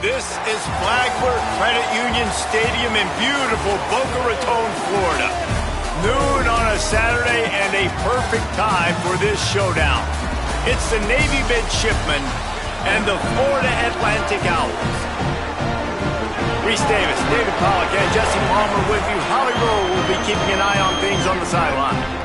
This is Flagler Credit Union Stadium in beautiful Boca Raton, Florida. Noon on a Saturday and a perfect time for this showdown. It's the Navy Midshipmen and the Florida Atlantic Owls. Reese Davis, David Pollock, and Jesse Palmer with you. Holly Rowe will be keeping an eye on things on the sideline.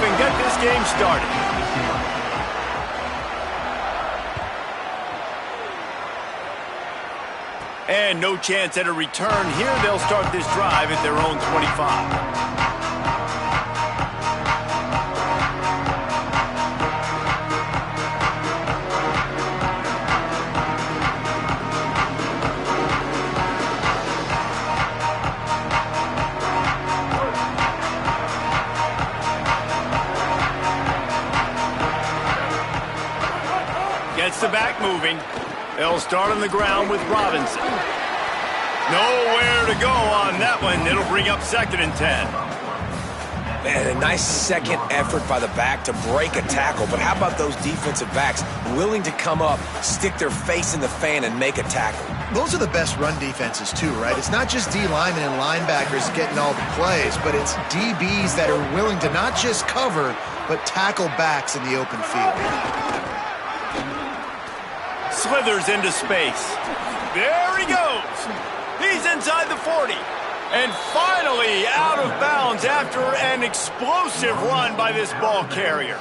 And get this game started. And no chance at a return here. They'll start this drive at their own 25. Gets the back moving. They'll start on the ground with Robinson. Nowhere to go on that one. It'll bring up 2nd and 10. Man, a nice second effort by the back to break a tackle. But how about those defensive backs willing to come up, stick their face in the fan, and make a tackle? Those are the best run defenses too, right? It's not just D linemen and linebackers getting all the plays, but it's DBs that are willing to not just cover, but tackle backs in the open field. Slithers into space. There he goes. He's inside the 40. And finally out of bounds after an explosive run by this ball carrier.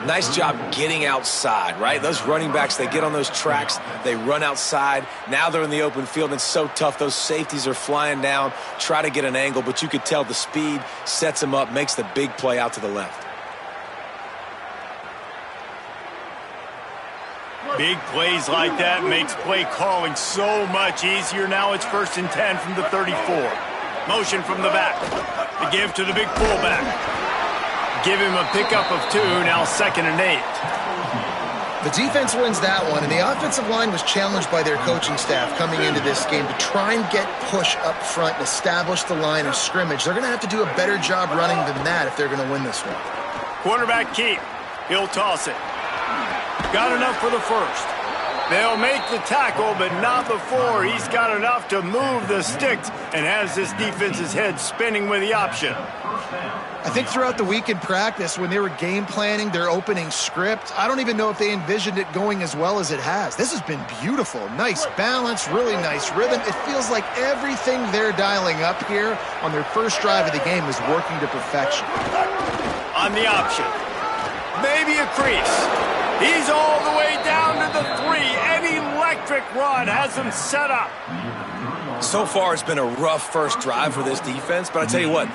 Nice job getting outside, right? Those running backs, they get on those tracks, they run outside. Now they're in the open field, and it's so tough. Those safeties are flying down, try to get an angle, but you could tell the speed sets them up, makes the big play out to the left. Big plays like that makes play calling so much easier. Now it's 1st and 10 from the 34. Motion from the back. The give to the big fullback. Give him a pickup of 2, now 2nd and 8. The defense wins that one, and the offensive line was challenged by their coaching staff coming into this game to try and get push up front and establish the line of scrimmage. They're going to have to do a better job running than that if they're going to win this one. Quarterback keep. He'll toss it. Got enough for the 1st. They'll make the tackle, but not before he's got enough to move the sticks and has this defense's head spinning with the option. I think throughout the week in practice, when they were game planning their opening script, I don't even know if they envisioned it going as well as it has. This has been beautiful. Nice balance, really nice rhythm. It feels like everything they're dialing up here on their first drive of the game is working to perfection. On the option. Maybe a crease. He's all the way down to the 3. An electric run has him set up. So far, it's been a rough first drive for this defense, but I tell you what,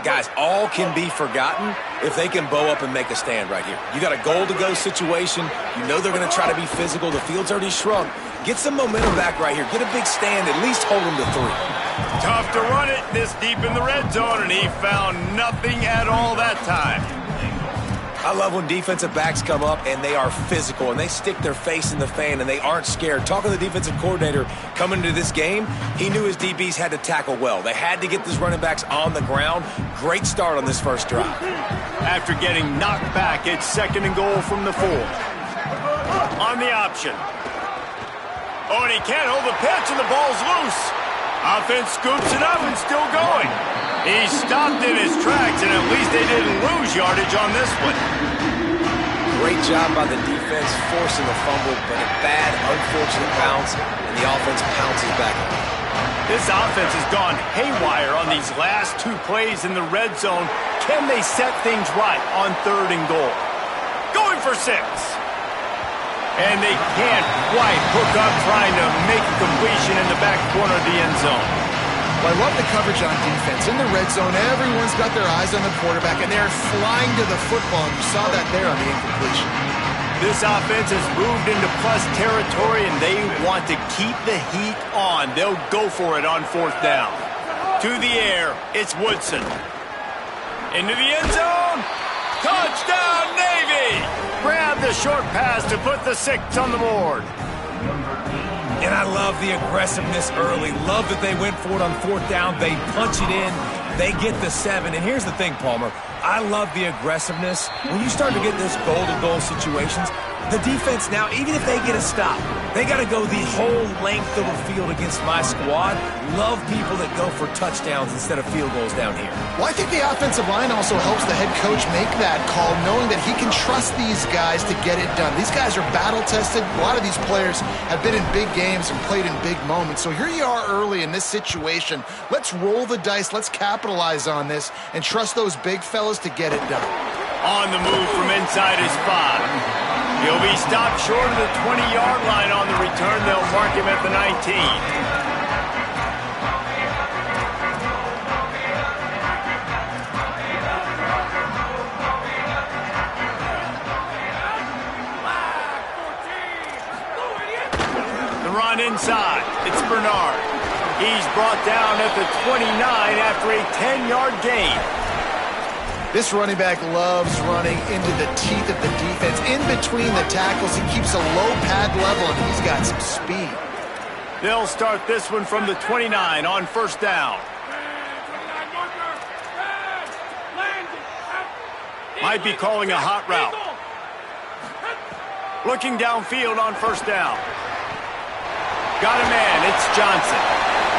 guys, all can be forgotten if they can bow up and make a stand right here. You got a goal-to-go situation. You know they're going to try to be physical. The field's already shrunk. Get some momentum back right here. Get a big stand. At least hold them to 3. Tough to run it this deep in the red zone, and he found nothing at all that time. I love when defensive backs come up and they are physical and they stick their face in the fan and they aren't scared. Talking to the defensive coordinator coming into this game, he knew his DBs had to tackle well. They had to get these running backs on the ground. Great start on this first drive. After getting knocked back, it's 2nd and goal from the 4. On the option. Oh, and he can't hold the pitch and the ball's loose. Offense scoops it up and still going. He stopped in his tracks, and at least they didn't lose yardage on this one. Great job by the defense forcing the fumble, but a bad, unfortunate bounce, and the offense pounces back. This offense has gone haywire on these last 2 plays in the red zone. Can they set things right on 3rd and goal? Going for 6. And they can't quite hook up trying to make a completion in the back corner of the end zone. Well, I love the coverage on defense. In the red zone, everyone's got their eyes on the quarterback, and they're flying to the football. You saw that there on the incompletion. This offense has moved into plus territory, and they want to keep the heat on. They'll go for it on fourth down. To the air, it's Woodson. Into the end zone. Touchdown, Navy! Grab the short pass to put the 6 on the board. And I love the aggressiveness early. Love that they went for it on fourth down. They punch it in. They get the 7. And here's the thing, Palmer. I love the aggressiveness. When you start to get those goal-to-goal situations, the defense now, even if they get a stop, they got to go the whole length of the field against my squad. Love people that go for touchdowns instead of field goals down here. Well, I think the offensive line also helps the head coach make that call, knowing that he can trust these guys to get it done. These guys are battle-tested. A lot of these players have been in big games and played in big moments. So here you are early in this situation. Let's roll the dice. Let's capitalize on this and trust those big fellas to get it done. On the move from inside his 5. He'll be stopped short of the 20-yard line on the return. They'll mark him at the 19. The run inside. It's Bernard. He's brought down at the 29 after a 10-yard gain. This running back loves running into the teeth of the defense. In between the tackles, he keeps a low pad level, and he's got some speed. They'll start this one from the 29 on first down. Might be calling a hot route. Looking downfield on first down. Got a man. It's Johnson.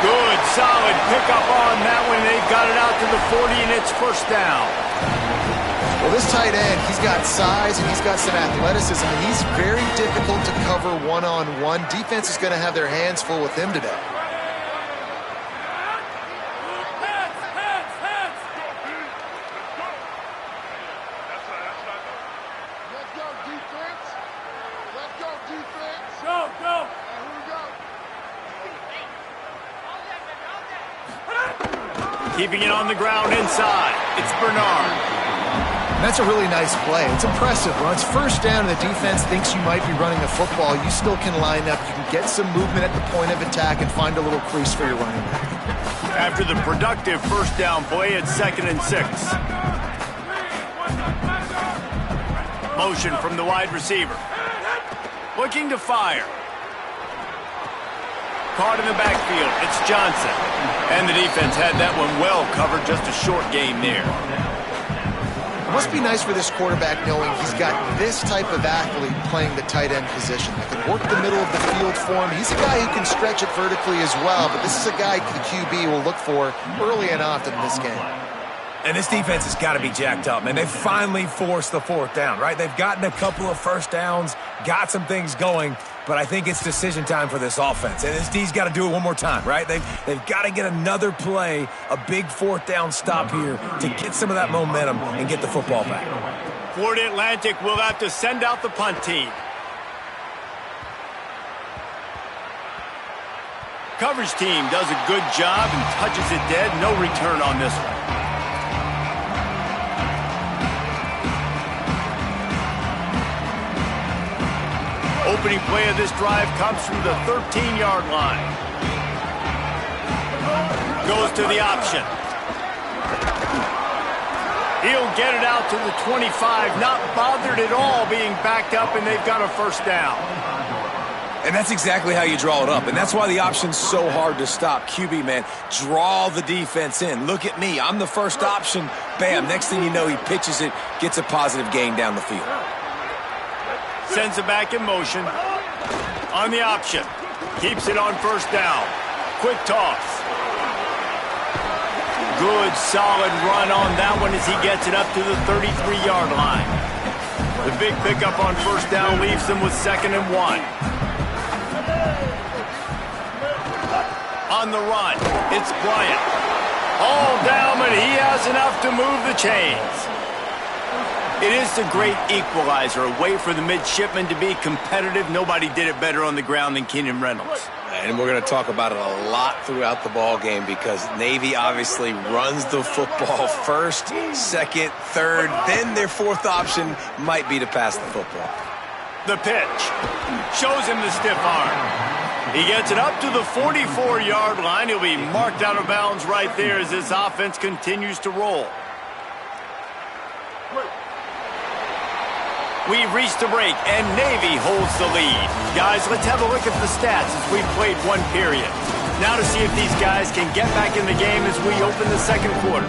Good, solid pickup on that one. They got it out to the 40, and it's first down. Well, this tight end, he's got size and he's got some athleticism, and he's very difficult to cover one-on-one. Defense is going to have their hands full with him today. Let's go, defense. Let's go, defense. Go, go. Here we go. Keeping it on the ground inside. It's Bernard. And that's a really nice play. It's impressive. When it's first down and the defense thinks you might be running the football, you still can line up. You can get some movement at the point of attack and find a little crease for your running back. After the productive first down play, it's 2nd and 6. Motion from the wide receiver. Looking to fire. Caught in the backfield. It's Johnson. And the defense had that one well covered. Just a short game there. It must be nice for this quarterback knowing he's got this type of athlete playing the tight end position that can work the middle of the field for him. He's a guy who can stretch it vertically as well, but this is a guy the QB will look for early and often in this game. And this defense has got to be jacked up, man. They've finally forced the fourth down, right? They've gotten a couple of first downs, got some things going, but I think it's decision time for this offense. And this D's got to do it one more time, right? They've got to get another play, a big fourth down stop here to get some of that momentum and get the football back. Florida Atlantic will have to send out the punt team. Coverage team does a good job and touches it dead. No return on this one. Opening play of this drive comes from the 13-yard line. Goes to the option. He'll get it out to the 25, not bothered at all being backed up, and they've got a first down. And that's exactly how you draw it up, and that's why the option's so hard to stop. QB, man, draw the defense in. Look at me. I'm the first option. Bam, next thing you know, he pitches it, gets a positive gain down the field. Sends it back in motion. On the option. Keeps it on first down. Quick toss. Good, solid run on that one as he gets it up to the 33-yard line. The big pickup on first down leaves them with 2nd and 1. On the run, it's Bryant. All down, but he has enough to move the chains. It is a great equalizer, a way for the midshipmen to be competitive. Nobody did it better on the ground than Keenan Reynolds. And we're going to talk about it a lot throughout the ball game because Navy obviously runs the football first, second, third, then their fourth option might be to pass the football. The pitch. Shows him the stiff arm. He gets it up to the 44-yard line. He'll be marked out of bounds right there as this offense continues to roll. We've reached the break, and Navy holds the lead. Guys, let's have a look at the stats as we've played one period. Now to see if these guys can get back in the game as we open the second quarter.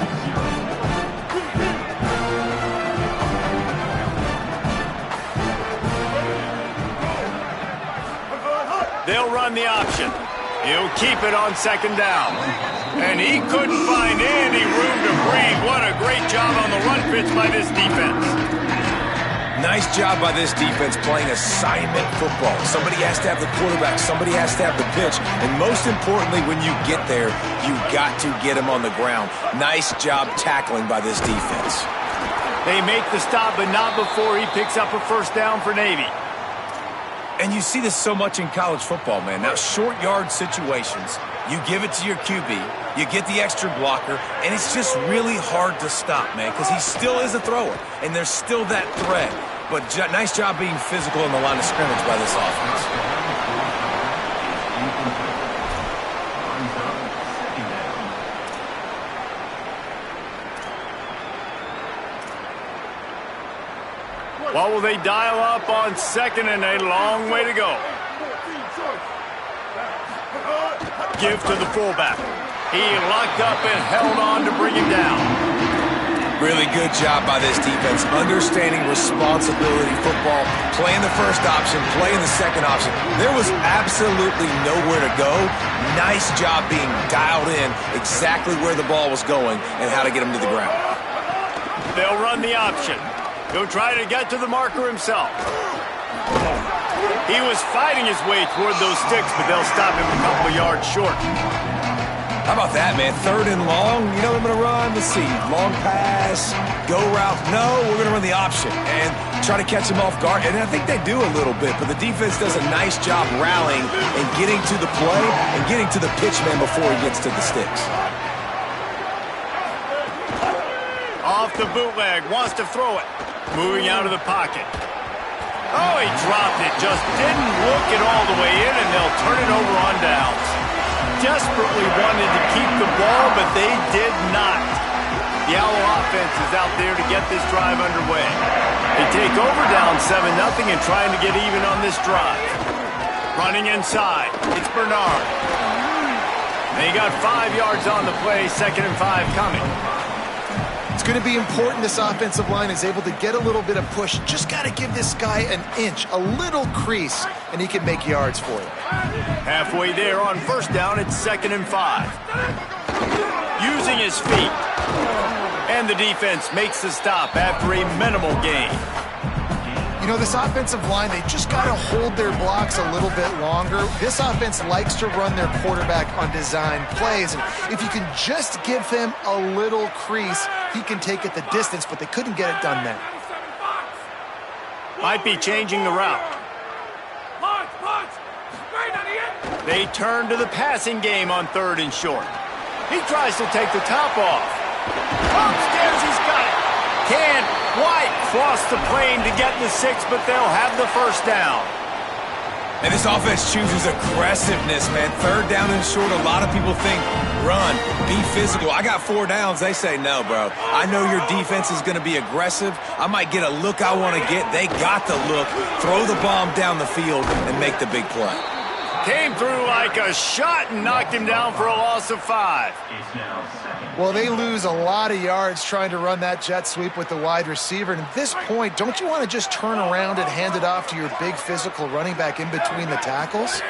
They'll run the option. He'll keep it on second down. And he couldn't find any room to breathe. What a great job on the run pitch by this defense. Nice job by this defense playing assignment football. Somebody has to have the quarterback. Somebody has to have the pitch. And most importantly, when you get there, you got to get him on the ground. Nice job tackling by this defense. They make the stop, but not before he picks up a first down for Navy. And you see this so much in college football, man. Now, short yard situations, you give it to your QB, you get the extra blocker, and it's just really hard to stop, man, because he still is a thrower, and there's still that threat. But nice job being physical in the line of scrimmage by this offense. What will they dial up on second and a long way to go? Give to the fullback. He locked up and held on to bring him down. Really good job by this defense, understanding responsibility football, playing the first option, playing the second option. There was absolutely nowhere to go. Nice job being dialed in exactly where the ball was going and how to get him to the ground. They'll run the option. He'll try to get to the marker himself. He was fighting his way toward those sticks, but they'll stop him a couple yards short. How about that, man? Third and long. You know what I'm going to run? Let's see. Long pass, go route. No, we're going to run the option and try to catch him off guard. And I think they do a little bit, but the defense does a nice job rallying and getting to the play and getting to the pitch man before he gets to the sticks. Off the bootleg, wants to throw it. Moving out of the pocket. Oh, he dropped it. Just didn't look it all the way in, and they'll turn it over on downs. Desperately wanted to keep the ball, but they did not. The Owl offense is out there to get this drive underway. They take over down 7-0 and trying to get even on this drive. Running inside. It's Bernard. They got 5 yards on the play, 2nd and 5 coming. It's going to be important this offensive line is able to get a little bit of push. Just got to give this guy an inch, a little crease, and he can make yards for you. Halfway there on first down, it's 2nd and 5. Using his feet. And the defense makes the stop after a minimal gain. You know, this offensive line, they just got to hold their blocks a little bit longer. This offense likes to run their quarterback on design plays. And if you can just give him a little crease, he can take it the distance, but they couldn't get it done there. Might be changing the route. They turn to the passing game on 3rd and short. He tries to take the top off. Upstairs, he's got it. Can White cross the plane to get the 6, but they'll have the first down. And this offense chooses aggressiveness, man. 3rd down and short, a lot of people think run, be physical. I got 4 downs. They say no, bro. I know your defense is going to be aggressive. I might get a look I want to get. They got the look. Throw the bomb down the field and make the big play. Came through like a shot and knocked him down for a loss of 5. Well, they lose a lot of yards trying to run that jet sweep with the wide receiver. And at this point, don't you want to just turn around and hand it off to your big physical running back in between the tackles?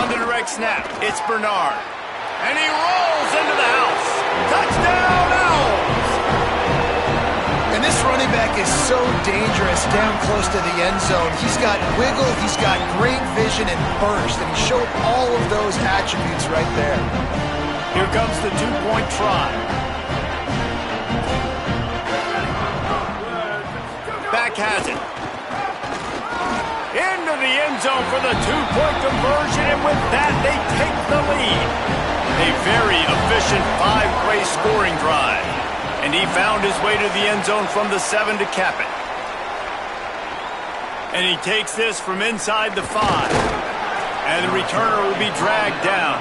On the direct snap, it's Bernard. And he rolls into the house. Touchdown, Owls! And this running back is so dangerous down close to the end zone. He's got wiggle, he's got great vision and burst, and he showed all of those attributes right there. Here comes the 2-point try. Back has it. Into the end zone for the 2-point conversion, and with that, they take the lead. A very efficient 5-play scoring drive. And he found his way to the end zone from the 7 to cap it. And he takes this from inside the 5. And the returner will be dragged down.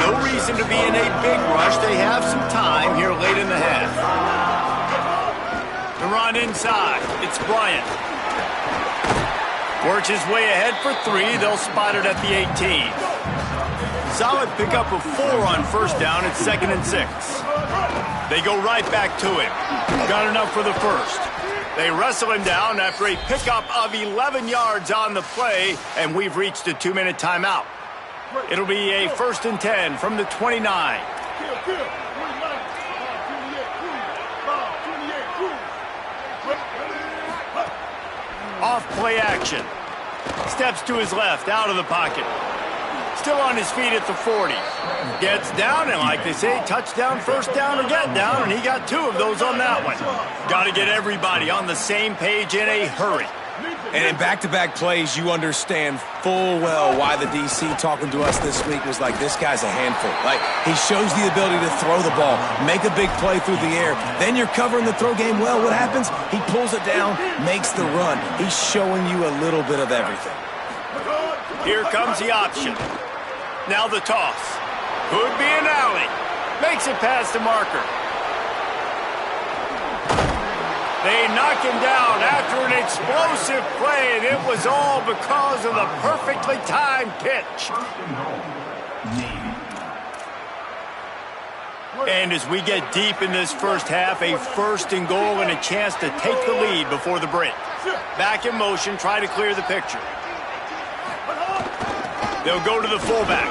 No reason to be in a big rush. They have some time here late in the half. The run inside. It's Bryant. Works his way ahead for 3. They'll spot it at the 18. Solid pickup of 4 on first down. It's 2nd and 6. They go right back to him. Got enough for the first. They wrestle him down after a pickup of 11 yards on the play, and we've reached a 2-minute timeout. It'll be a 1st and 10 from the 29. Off play action. Steps to his left, out of the pocket. Still on his feet at the 40. Gets down, and like they say, touchdown, first down, or get down, and he got 2 of those on that one. Got to get everybody on the same page in a hurry. And in back-to-back plays, you understand full well why the DC talking to us this week was like, this guy's a handful. Like, he shows the ability to throw the ball, make a big play through the air. Then you're covering the throw game well. What happens? He pulls it down, makes the run. He's showing you a little bit of everything. Here comes the option. Now the toss. Could be an alley. Makes it past the marker. They knock him down after an explosive play, and it was all because of the perfectly timed pitch. And as we get deep in this first half, a 1st and goal and a chance to take the lead before the break. Back in motion, try to clear the picture. They'll go to the fullback.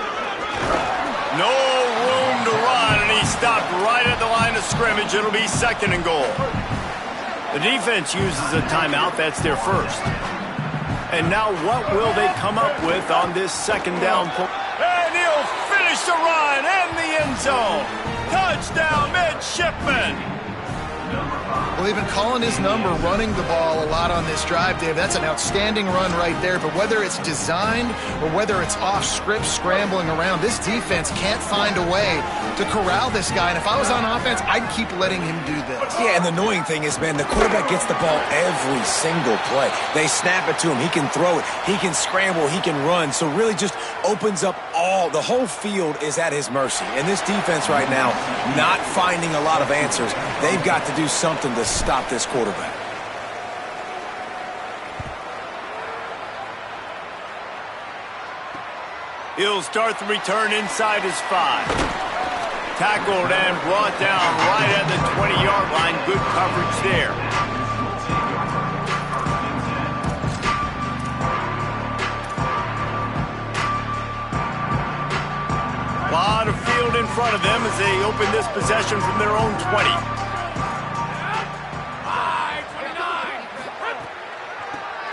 No room to run, and he stopped right at the line of scrimmage. It'll be 2nd and goal. The defense uses a timeout. That's their first. And now what will they come up with on this 2nd down pull? And he'll finish the run in the end zone. Touchdown, midshipman. Well, they've been calling his number, running the ball a lot on this drive, Dave. That's an outstanding run right there. But whether it's designed or whether it's off script, scrambling around, this defense can't find a way to corral this guy. And if I was on offense, I'd keep letting him do this. Yeah, and the annoying thing is, man, the quarterback gets the ball every single play. They snap it to him. He can throw it. He can scramble. He can run. So really just opens up the whole field is at his mercy. And this defense right now, not finding a lot of answers. They've got to do something to stop this quarterback. He'll start the return inside his 5. Tackled and brought down right at the 20-yard line. Good coverage there. A lot of field in front of them as they open this possession from their own 20.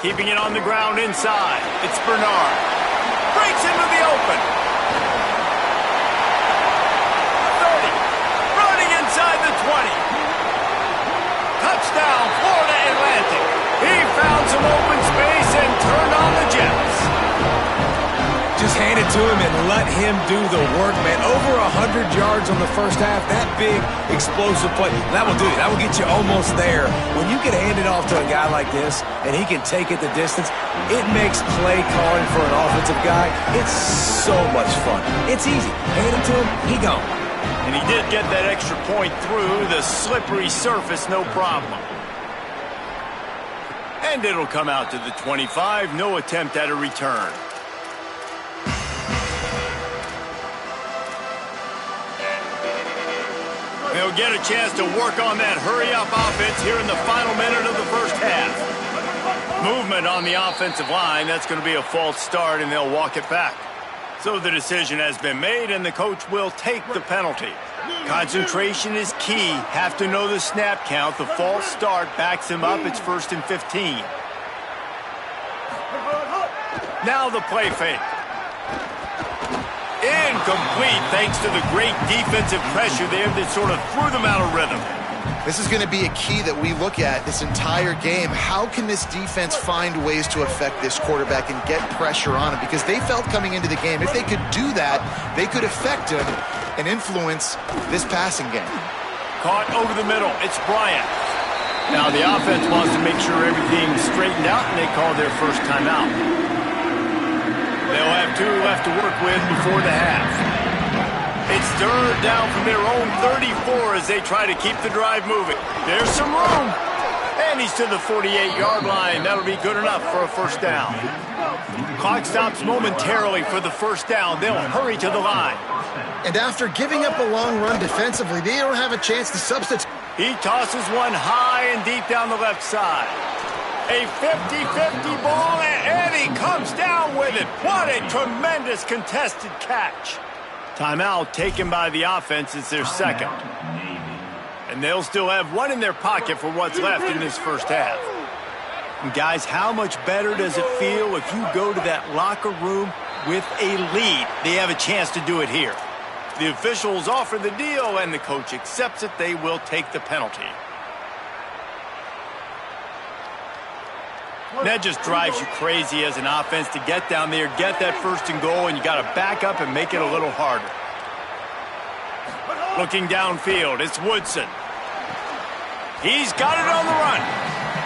Keeping it on the ground inside. It's Bernard. Breaks into the open. 30. Running inside the 20. Touchdown, Florida Atlantic. He found some open space and turned on the Jets. Just hand it to him and let him do the work, man. Over 100 yards on the first half. That big, explosive play. That will do it. That will get you almost there. When you can hand it off to a guy like this and he can take it the distance, it makes play calling for an offensive guy, it's so much fun. It's easy. Hand it to him, he gone. And he did get that extra point through the slippery surface, no problem. And it'll come out to the 25. No attempt at a return. They'll get a chance to work on that hurry-up offense here in the final minute of the first half. Movement on the offensive line. That's going to be a false start, and they'll walk it back. So the decision has been made, and the coach will take the penalty. Concentration is key. Have to know the snap count. The false start backs him up. It's 1st and 15. Now the play fake. Incomplete thanks to the great defensive pressure there that sort of threw them out of rhythm. This is going to be a key that we look at this entire game. How can this defense find ways to affect this quarterback and get pressure on him? Because they felt coming into the game, if they could do that, they could affect him. and influence this passing game. Caught over the middle. It's Bryant. Now the offense wants to make sure everything's straightened out, and they call their first timeout. They'll have 2 left to work with before the half. It's third down from their own 34 as they try to keep the drive moving. There's some room. And he's to the 48-yard line. That'll be good enough for a first down. Clock stops momentarily for the first down. They'll hurry to the line. And after giving up a long run defensively, they don't have a chance to substitute. He tosses one high and deep down the left side. A 50-50 ball, and he comes down with it. What a tremendous contested catch. Timeout taken by the offense. It's their second. And they'll still have 1 in their pocket for what's left in this first half. And guys, how much better does it feel if you go to that locker room with a lead? They have a chance to do it here. The officials offer the deal, and the coach accepts it. They will take the penalty. That just drives you crazy as an offense to get down there, get that first and goal, and you got to back up and make it a little harder. Looking downfield, it's Woodson. He's got it on the run,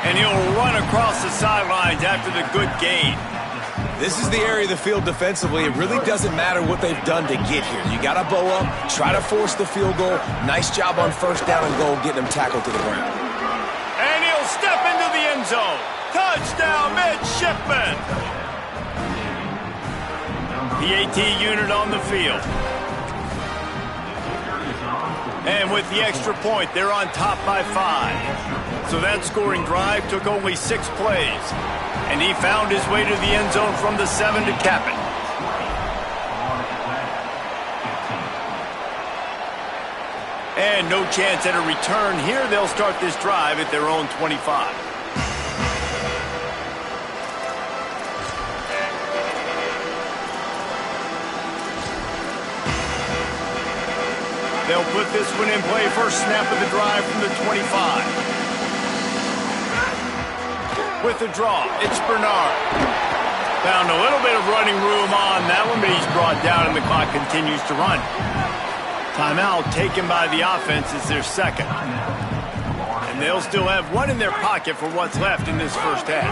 and he'll run across the sidelines after the good gain. This is the area of the field defensively. It really doesn't matter what they've done to get here. You got to bow up, try to force the field goal. Nice job on first down and goal, getting them tackled to the ground. And he'll step into the end zone. Touchdown, midshipman. PAT unit on the field. And with the extra point, they're on top by 5. So that scoring drive took only 6 plays. And he found his way to the end zone from the 7 to cap it. And no chance at a return here. They'll start this drive at their own 25. They'll put this one in play. First snap of the drive from the 25. With the draw, it's Bernard. Found a little bit of running room on that one, but he's brought down and the clock continues to run. Timeout taken by the offense is their second. And they'll still have 1 in their pocket for what's left in this first half.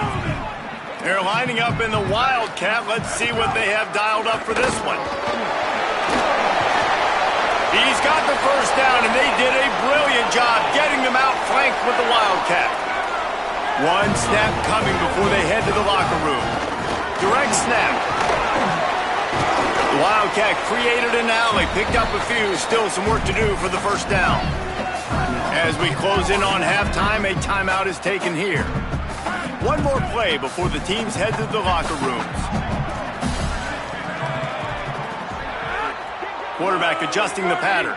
They're lining up in the Wildcat. Let's see what they have dialed up for this one. He's got the first down, and they did a brilliant job getting them out flanked with the Wildcat. 1 snap coming before they head to the locker room. Direct snap. The Wildcat created an alley, picked up a few, still some work to do for the first down. As we close in on halftime, a timeout is taken here. 1 more play before the teams head to the locker rooms. Quarterback adjusting the pattern.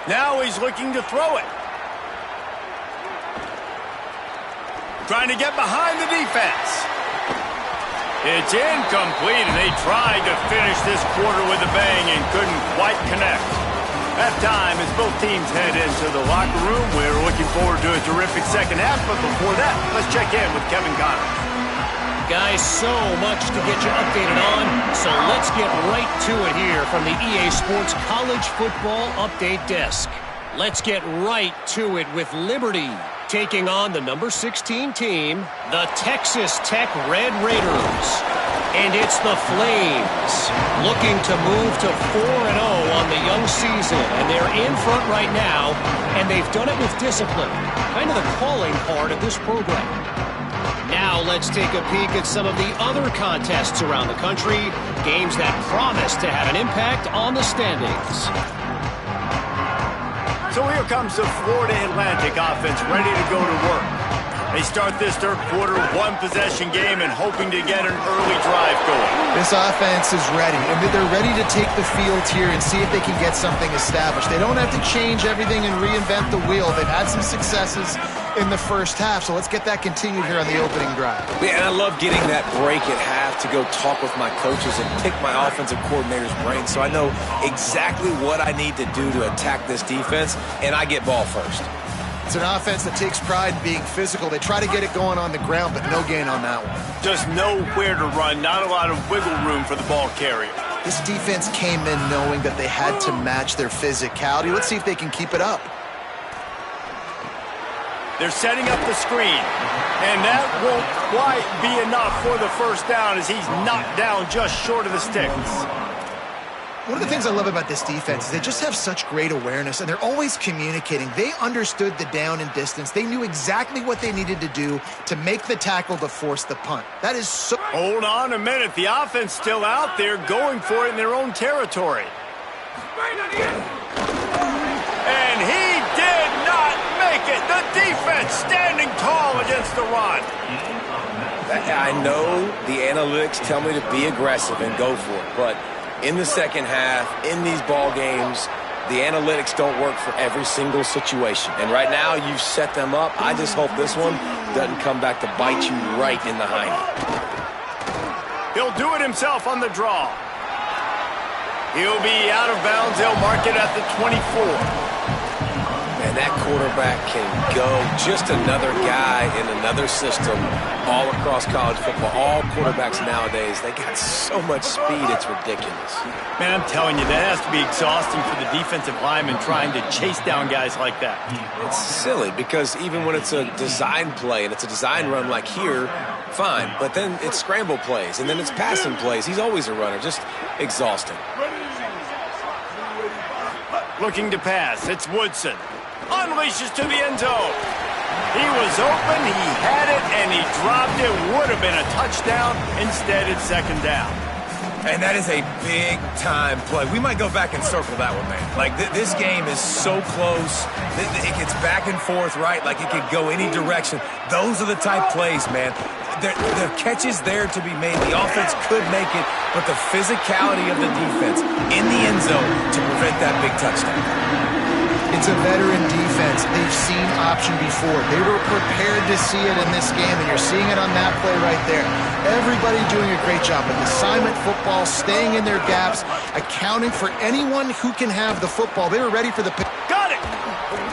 Now he's looking to throw it. Trying to get behind the defense. It's incomplete, and they tried to finish this quarter with a bang and couldn't quite connect. Halftime as both teams head into the locker room. We're looking forward to a terrific second half, but before that, let's check in with Kevin Connors. Guys, so much to get you updated on, so let's get right to it here from the EA Sports College Football Update Desk. Let's get right to it with Liberty taking on the number 16 team, the Texas Tech Red Raiders. And it's the Flames looking to move to 4-0 on the young season, and they're in front right now, and they've done it with discipline, kind of the calling part of this program. Now let's take a peek at some of the other contests around the country, games that promise to have an impact on the standings. So here comes the Florida Atlantic offense ready to go to work. They start this third quarter, 1-possession game and hoping to get an early drive going. This offense is ready, and they're ready to take the field here and see if they can get something established. They don't have to change everything and reinvent the wheel. They've had some successes in the first half, so let's get that continued here on the opening drive. Yeah, and I love getting that break at half to go talk with my coaches and pick my offensive coordinator's brain so I know exactly what I need to do to attack this defense, and I get ball first. It's an offense that takes pride in being physical. They try to get it going on the ground, but no gain on that one. Just nowhere to run, not a lot of wiggle room for the ball carrier. This defense came in knowing that they had to match their physicality. Let's see if they can keep it up. They're setting up the screen, and that won't quite be enough for the first down as he's knocked down just short of the sticks. One of the things I love about this defense is they just have such great awareness, and they're always communicating. They understood the down and distance. They knew exactly what they needed to do to make the tackle to force the punt. That is so... Hold on a minute. The offense still out there going for it in their own territory. And he did not make it. The defense standing tall against the run. I know the analytics tell me to be aggressive and go for it, but in the second half, in these ball games, the analytics don't work for every single situation. And right now, you've set them up. I just hope this one doesn't come back to bite you right in the hiney. He'll do it himself on the draw. He'll be out of bounds. They'll mark it at the 24. And that quarterback can go. Just another guy in another system all across college football. All quarterbacks nowadays, they got so much speed, it's ridiculous. Man, I'm telling you, that has to be exhausting for the defensive lineman trying to chase down guys like that. It's silly because even when it's a design play and it's a design run like here, fine. But then it's scramble plays and then it's passing plays. He's always a runner. Just exhausting. Looking to pass. It's Woodson. Unleashes to the end zone. He was open, he had it, and he dropped it. Would have been a touchdown. Instead, it's second down. And that is a big-time play. We might go back and circle that one, man. Like, this game is so close. It gets back and forth, right? Like, it could go any direction. Those are the type plays, man. The catch is there to be made. The offense could make it, but the physicality of the defense in the end zone to prevent that big touchdown. It's a veteran defense. They've seen option before. They were prepared to see it in this game, and you're seeing it on that play right there. Everybody doing a great job with assignment football, staying in their gaps, accounting for anyone who can have the football. They were ready for the pick. Got it!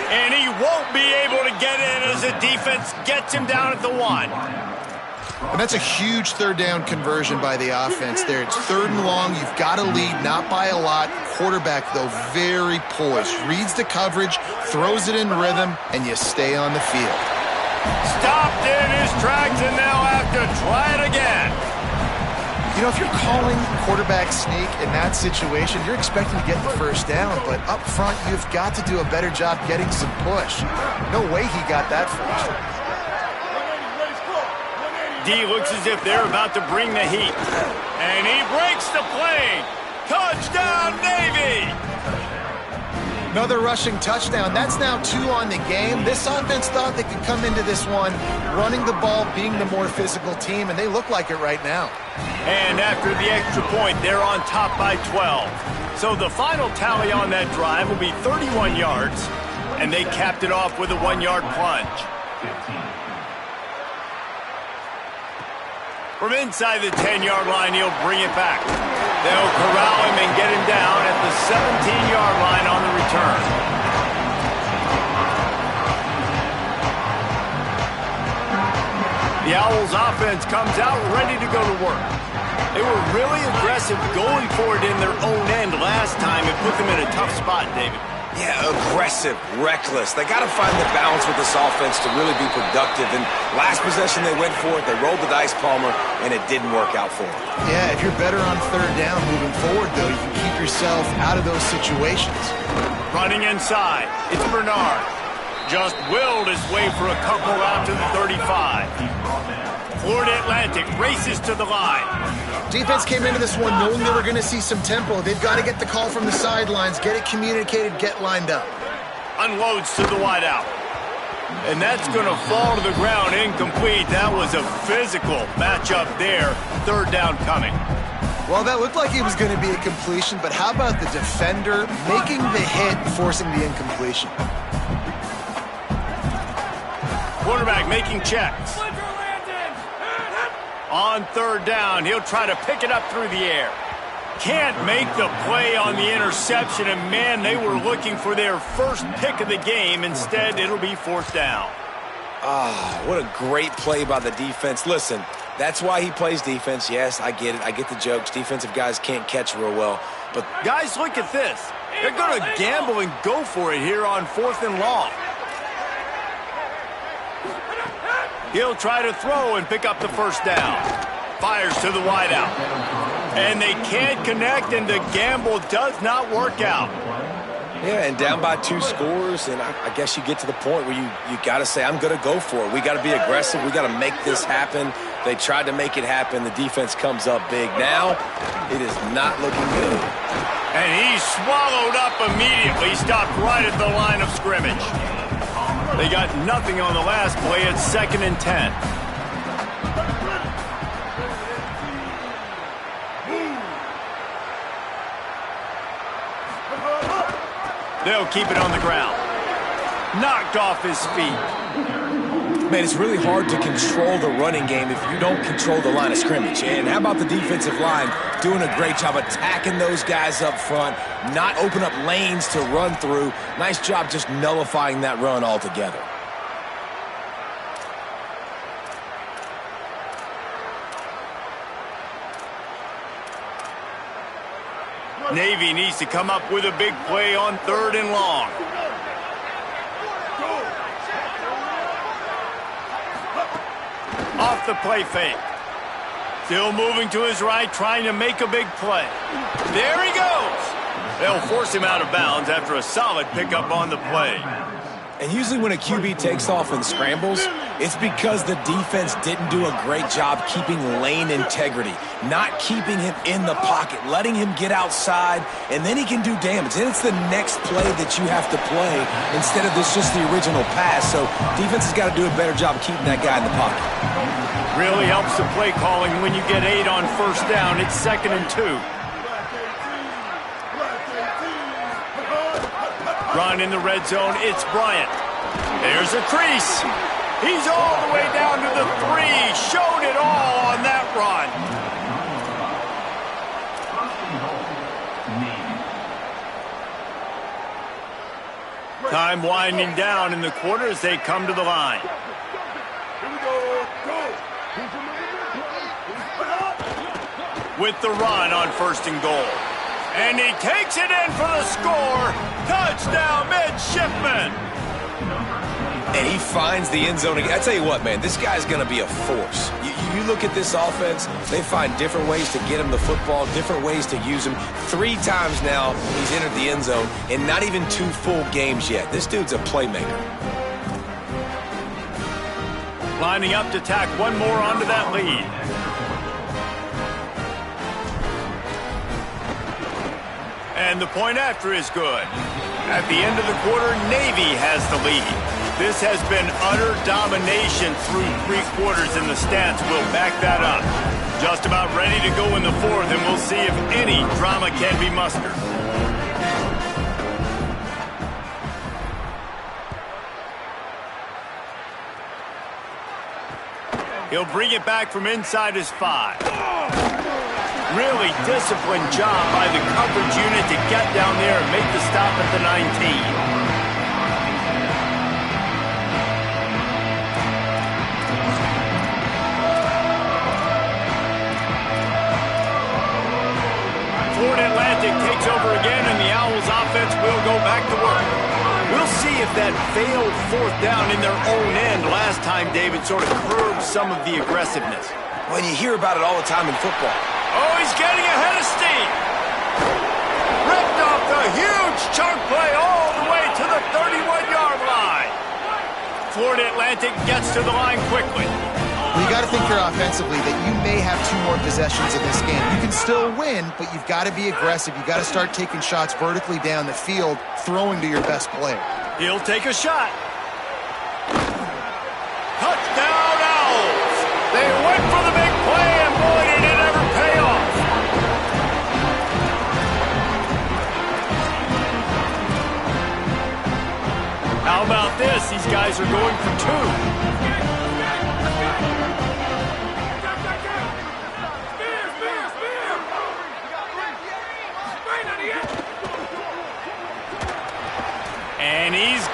And he won't be able to get in as the defense gets him down at the 1. And that's a huge third down conversion by the offense there. It's third and long. You've got to lead, not by a lot. Quarterback, though, very poised. Reads the coverage, throws it in rhythm, and you stay on the field. Stopped in his tracks, and now have to try it again. You know, if you're calling quarterback sneak in that situation, you're expecting to get the first down, but up front, you've got to do a better job getting some push. No way he got that first. D looks as if they're about to bring the heat. And he breaks the play. Touchdown, Navy! Another rushing touchdown. That's now 2 on the game. This offense thought they could come into this one running the ball, being the more physical team, and they look like it right now. And after the extra point, they're on top by 12. So the final tally on that drive will be 31 yards, and they capped it off with a 1-yard plunge. From inside the 10-yard line, he'll bring it back. They'll corral him and get him down at the 17-yard line on the return. The Owls offense comes out ready to go to work. They were really aggressive going for it in their own end last time. It put them in a tough spot, David. Yeah, aggressive, reckless. They got to find the balance with this offense to really be productive. And last possession they went for it. They rolled the dice, Palmer, and it didn't work out for them. Yeah, if you're better on third down moving forward, though, you can keep yourself out of those situations. Running inside, it's Bernard. Just willed his way for a couple out to the 35. Florida Atlantic races to the line. Defense came into this one knowing they were going to see some tempo. They've got to get the call from the sidelines, get it communicated, get lined up. Unloads to the wideout. And that's going to fall to the ground incomplete. That was a physical matchup there. Third down coming. Well, that looked like it was going to be a completion, but how about the defender making the hit and forcing the incompletion? Quarterback making checks. On third down, he'll try to pick it up through the air. can't make the play on the interception, and man, they were looking for their first pick of the game. Instead, it'll be fourth down. Ah, what a great play by the defense. Listen, that's why he plays defense. Yes, I get it. I get the jokes. Defensive guys can't catch real well. But guys, look at this. They're going to gamble and go for it here on 4th and long. He'll try to throw and pick up the first down. Fires to the wideout. And they can't connect, and the gamble does not work out. yeah, and down by 2 scores, and I guess you get to the point where you got to say, I'm going to go for it. We got to be aggressive. We got to make this happen. They tried to make it happen. The defense comes up big. Now, it is not looking good. And he's swallowed up immediately, stopped right at the line of scrimmage. They got nothing on the last play. It's 2nd and 10. They'll keep it on the ground. Knocked off his feet. Man, it's really hard to control the running game if you don't control the line of scrimmage. And how about the defensive line doing a great job attacking those guys up front, not open up lanes to run through. Nice job just nullifying that run altogether. Navy needs to come up with a big play on 3rd and long. Off the play fake. Still moving to his right, trying to make a big play. There he goes. They'll force him out of bounds after a solid pickup on the play. And usually when a QB takes off and scrambles, it's because the defense didn't do a great job keeping lane integrity, not keeping him in the pocket, letting him get outside, and then he can do damage. And it's the next play that you have to play instead of this just the original pass. So defense has got to do a better job keeping that guy in the pocket. Really helps the play calling when you get 8 on 1st down. It's 2nd and 2. Run in the red zone, it's Bryant. There's a crease. He's all the way down to the 3. Showed it all on that run. Time winding down in the quarter as they come to the line. With the run on 1st and goal. And he takes it in for the score. Touchdown, midshipman. And he finds the end zone again. I tell you what, man, this guy's going to be a force. You look at this offense, they find different ways to get him the football, different ways to use him. 3 times now he's entered the end zone, and not even 2 full games yet. This dude's a playmaker. Lining up to tack one more onto that lead. And the point after is good. At the end of the quarter, Navy has the lead. This has been utter domination through 3 quarters, and the stats will back that up. Just about ready to go in the 4th, and we'll see if any drama can be mustered. He'll bring it back from inside his 5. Really disciplined job by the coverage unit to get down there and make the stop at the 19. Florida Atlantic takes over again, and the Owls offense will go back to work. We'll see if that failed 4th down in their own end last time, David, sort of curbed some of the aggressiveness. When you hear about it all the time in football. Oh, he's getting ahead of steam. Ripped off the huge chunk play all the way to the 31-yard line. Florida Atlantic gets to the line quickly. Well, you got to think here offensively that you may have 2 more possessions in this game. You can still win, but you've got to be aggressive. You've got to start taking shots vertically down the field, throwing to your best player. He'll take a shot. Touchdown, Owls. They went for the big play, and boy, did it ever pay off. How about this? These guys are going for 2.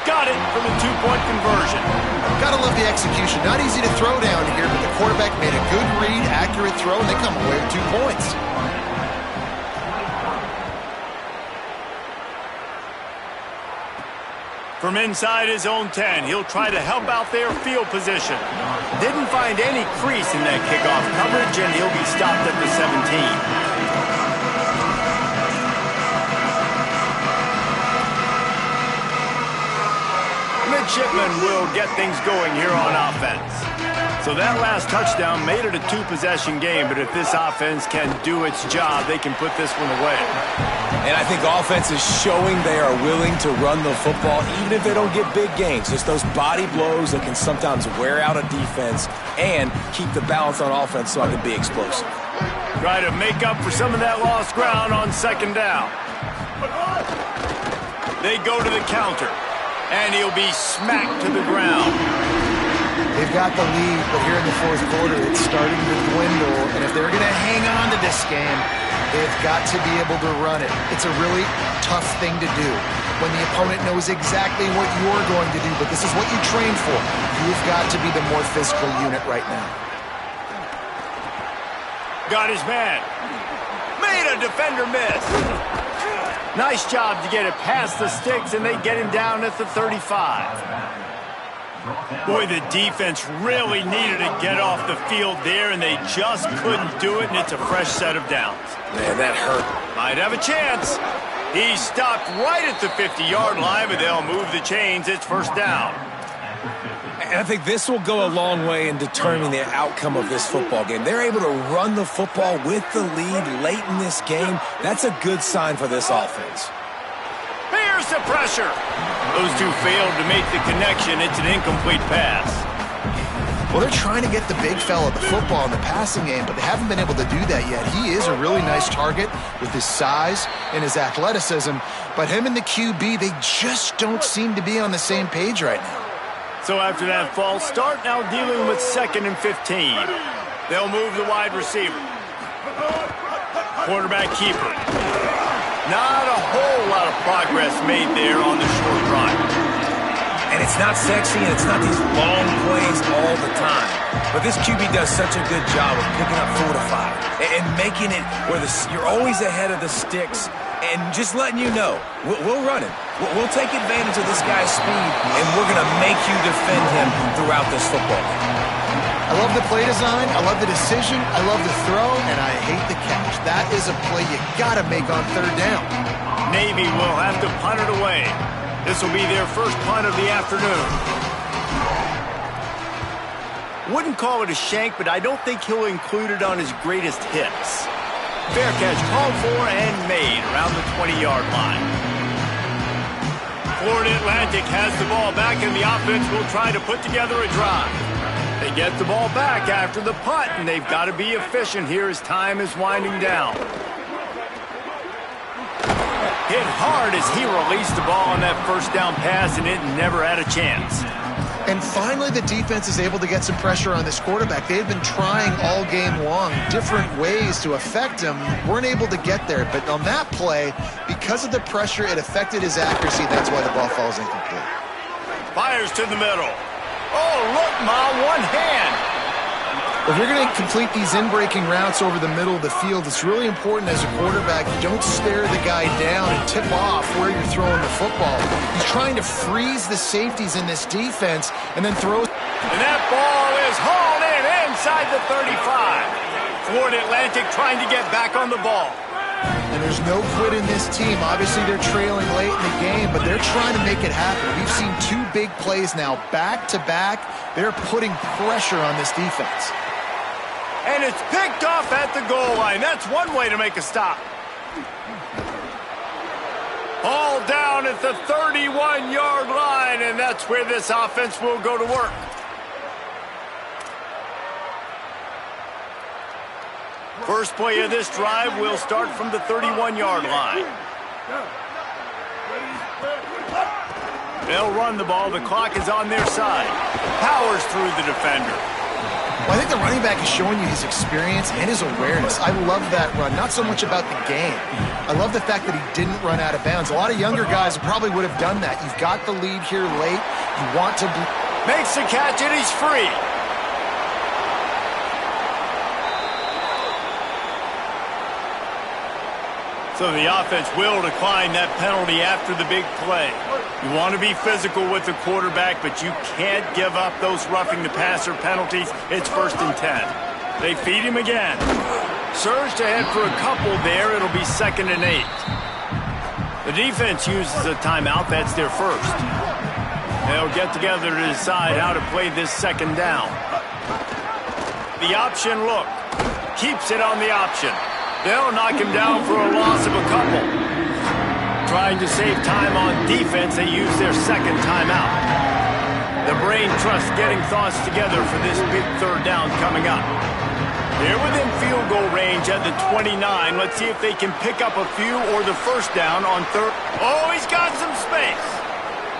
got it for the two-point conversion. Gotta love the execution. Not easy to throw down here, but the quarterback made a good read, accurate throw, and they come away with 2 points. From inside his own 10, he'll try to help out their field position. Didn't find any crease in that kickoff coverage, and he'll be stopped at the 17. Midshipman will get things going here on offense. So that last touchdown made it a 2-possession game, but if this offense can do its job, they can put this one away. And I think offense is showing they are willing to run the football, even if they don't get big gains. Just those body blows that can sometimes wear out a defense and keep the balance on offense so I can be explosive. Try to make up for some of that lost ground on second down. They go to the counter, and he'll be smacked to the ground. They've got the lead, but here in the fourth quarter, it's starting to dwindle. And if they're going to hang on to this game, they've got to be able to run it. It's a really tough thing to do when the opponent knows exactly what you're going to do, but this is what you train for. You've got to be the more physical unit right now. Got his man. Made a defender miss. Nice job to get it past the sticks, and they get him down at the 35. Boy, the defense really needed to get off the field there, and they just couldn't do it, and it's a fresh set of downs. Man, that hurt. Might have a chance. He stopped right at the 50-yard line, but they'll move the chains. It's first down. And I think this will go a long way in determining the outcome of this football game. They're able to run the football with the lead late in this game. That's a good sign for this offense. Here's the pressure. Those two failed to make the connection. It's an incomplete pass. Well, they're trying to get the big fella the football in the passing game, but they haven't been able to do that yet. He is a really nice target with his size and his athleticism, but him and the QB, they just don't seem to be on the same page right now. So after that false start, now dealing with 2nd and 15. They'll move the wide receiver. Quarterback keeper. Not a whole lot of progress made there on the short run. And it's not sexy, and it's not these long plays all the time. But this QB does such a good job of picking up 4 to 5 and making it where you're always ahead of the sticks and just letting you know, we'll run him. We'll take advantage of this guy's speed, and we're going to make you defend him throughout this football game. I love the play design, I love the decision, I love the throw, and I hate the catch. That is a play you got to make on third down. Navy will have to punt it away. This will be their first punt of the afternoon. Wouldn't call it a shank, but I don't think he'll include it on his greatest hits. Fair catch called for and made around the 20-yard line. Florida Atlantic has the ball back, and the offense will try to put together a drive. They get the ball back after the punt, and they've got to be efficient here as time is winding down. Hit hard as he released the ball on that first down pass, and it never had a chance. And finally, the defense is able to get some pressure on this quarterback. They've been trying all game long different ways to affect him. Weren't able to get there, but on that play, because of the pressure, it affected his accuracy. That's why the ball falls incomplete. Fires to the middle. Oh, look, Ma, one hand. If you're going to complete these in-breaking routes over the middle of the field, it's really important as a quarterback you don't stare the guy down and tip off where you're throwing the football. He's trying to freeze the safeties in this defense and then throws. And that ball is hauled in inside the 35. Florida Atlantic trying to get back on the ball. And there's no quit in this team. Obviously, they're trailing late in the game, but they're trying to make it happen. We've seen 2 big plays now back-to-back. They're putting pressure on this defense. And it's picked off at the goal line. That's one way to make a stop. All down at the 31-yard line, and that's where this offense will go to work. First play of this drive will start from the 31-yard line. They'll run the ball. The clock is on their side. Powers through the defender. Well, I think the running back is showing you his experience and his awareness. I love that run, not so much about the game. I love the fact that he didn't run out of bounds. A lot of younger guys probably would have done that. You've got the lead here late. You want to... Makes the catch, and he's free. So the offense will decline that penalty after the big play. You want to be physical with the quarterback, but you can't give up those roughing the passer penalties. It's 1st and 10. They feed him again. Surged ahead for a couple there. It'll be 2nd and 8. The defense uses a timeout. That's their first. They'll get together to decide how to play this 2nd down. The option look. Keeps it on the option. They'll knock him down for a loss of a couple. Trying to save time on defense, they use their 2nd timeout. The brain trust getting thoughts together for this big 3rd down coming up. They're within field goal range at the 29. Let's see if they can pick up a few or the 1st down on 3rd. Oh, he's got some space.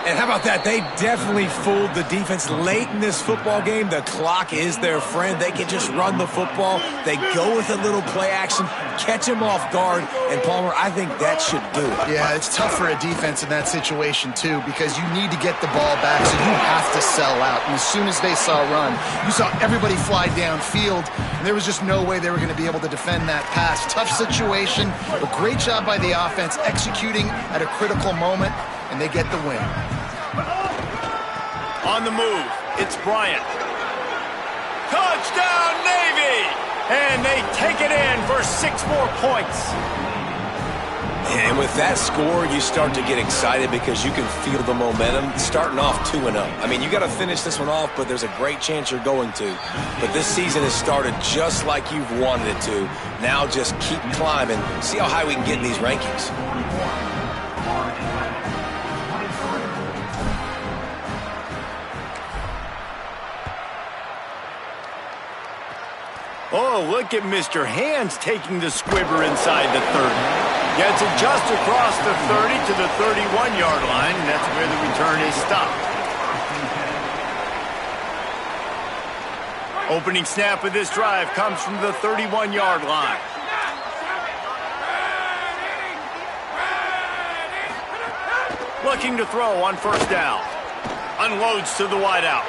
And how about that? They definitely fooled the defense late in this football game. The clock is their friend. They can just run the football. They go with a little play action, catch him off guard, and Palmer, I think that should do it. Yeah, it's tough for a defense in that situation, too, because you need to get the ball back, so you have to sell out. And as soon as they saw a run, you saw everybody fly downfield, and there was just no way they were going to be able to defend that pass. Tough situation, but great job by the offense executing at a critical moment, and they get the win. On the move, it's Bryant. Touchdown, Navy! And they take it in for 6 more points. And with that score, you start to get excited because you can feel the momentum starting off 2-0. I mean, you got to finish this one off, but there's a great chance you're going to. But this season has started just like you've wanted it to. Now just keep climbing. See how high we can get in these rankings. Oh, look at Mr. Hands taking the squibber inside the 30. Gets it just across the 30 to the 31-yard line, and that's where the return is stopped. Opening snap of this drive comes from the 31-yard line. Looking to throw on 1st down. Unloads to the wideout.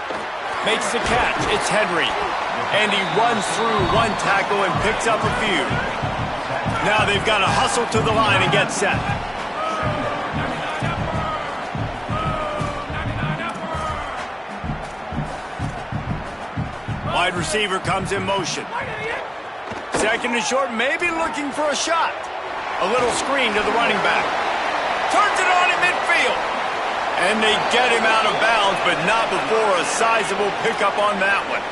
Makes the catch. It's Henry. And he runs through one tackle and picks up a few. Now they've got to hustle to the line and get set. Wide receiver comes in motion. 2nd and short, maybe looking for a shot. A little screen to the running back. Turns it on in midfield. And they get him out of bounds, but not before a sizable pickup on that one.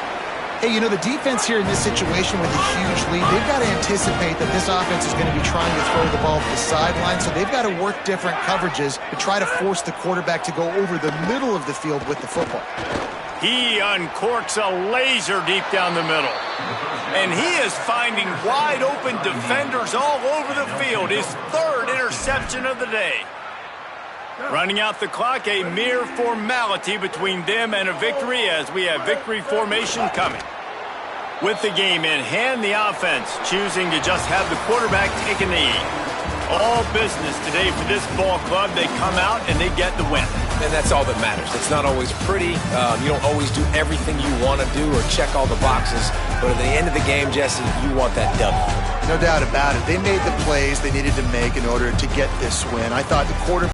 Hey, you know, the defense here in this situation with a huge lead, they've got to anticipate that this offense is going to be trying to throw the ball to the sideline, so they've got to work different coverages to try to force the quarterback to go over the middle of the field with the football. He uncorks a laser deep down the middle. And he is finding wide open defenders all over the field. His 3rd interception of the day. Running out the clock, a mere formality between them and a victory as we have victory formation coming. With the game in hand, the offense choosing to just have the quarterback take a knee. All business today for this ball club. They come out and they get the win. And that's all that matters. It's not always pretty. You don't always do everything you want to do or check all the boxes. But at the end of the game, Jesse, you want that W. No doubt about it. They made the plays they needed to make in order to get this win. I thought the quarterback